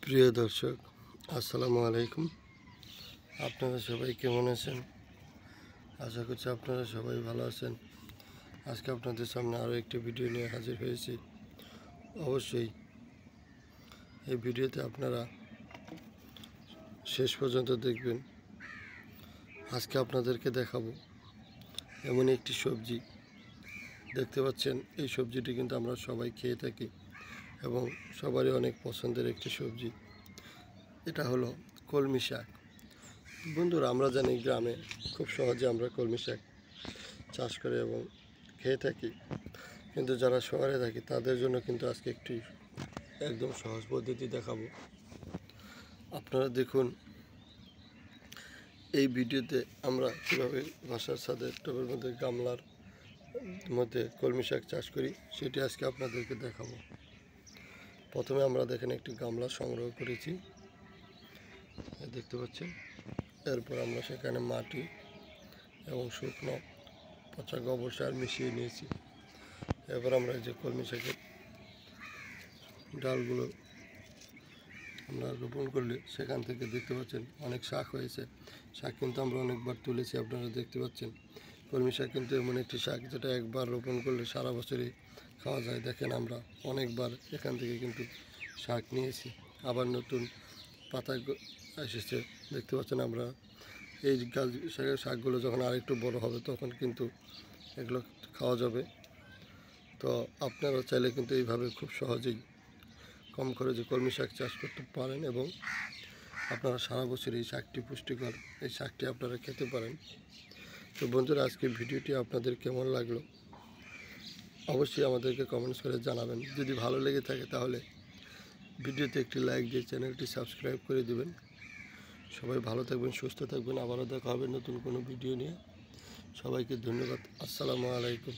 প্রিয় দর্শক, আসসালামু আলাইকুম। আপনারা সবাই কেমন আছেন? আশা করছি আপনারা সবাই ভালো আছেন। আজকে আপনাদের সামনে আরও একটি ভিডিও নিয়ে হাজির হয়েছি। অবশ্যই এই ভিডিওতে আপনারা শেষ পর্যন্ত দেখবেন। আজকে আপনাদেরকে দেখাবো এমন একটি সবজি। দেখতে পাচ্ছেন, এই সবজিটি কিন্তু আমরা সবাই খেয়ে থাকি এবং সবারই অনেক পছন্দের একটি সবজি। এটা হলো কলমি শাক। বন্ধুরা, আমরা জানি গ্রামে খুব সহজে আমরা কলমি শাক চাষ করে এবং খেয়ে থাকি, কিন্তু যারা শহরে থাকি তাদের জন্য কিন্তু আজকে একটি একদম সহজ পদ্ধতি দেখাবো। আপনারা দেখুন এই ভিডিওতে আমরা কীভাবে বাসার ছাদের টবের মধ্যে গামলার মধ্যে কলমি শাক চাষ করি সেটি আজকে আপনাদেরকে দেখাবো। প্রথমে আমরা দেখেন একটি গামলা সংগ্রহ করেছি, দেখতে পাচ্ছেন। এরপর আমরা সেখানে মাটি এবং শুকনো পচা গোবর সার মিশিয়ে নিয়েছি। এবার আমরা যে কলমি শাকের ডালগুলো আমরা রোপণ করলে সেখান থেকে দেখতে পাচ্ছেন অনেক শাক হয়েছে। শাক কিন্তু আমরা অনেকবার তুলেছি, আপনারা দেখতে পাচ্ছেন। কলমি শাক কিন্তু এমন একটি শাক যেটা একবার রোপণ করলে সারা বছরই খাওয়া যায়। দেখেন, আমরা অনেকবার এখান থেকে কিন্তু শাক নিয়েছি, আবার নতুন পাতা এসেছে, দেখতে পাচ্ছেন। আমরা এই গাছ শাকগুলো যখন আরেকটু বড় হবে তখন কিন্তু এগুলো খাওয়া যাবে। তো আপনারা চাইলে কিন্তু এইভাবে খুব সহজেই কম খরচে কলমি শাক চাষ করতে পারেন এবং আপনারা সারা বছর এই শাকটি পুষ্টিকর, এই শাকটি আপনারা খেতে পারেন। তো বন্ধুরা, আজকের ভিডিওটি আপনাদের কেমন লাগলো অবশ্যই আমাদেরকে কমেন্টস করে জানাবেন। যদি ভালো লেগে থাকে তাহলে ভিডিওতে একটি লাইক দিয়ে চ্যানেলটি সাবস্ক্রাইব করে দেবেন। সবাই ভালো থাকবেন, সুস্থ থাকবেন। আবারও দেখা হবে নতুন কোনো ভিডিও নিয়ে। সবাইকে ধন্যবাদ। আসসালামু আলাইকুম।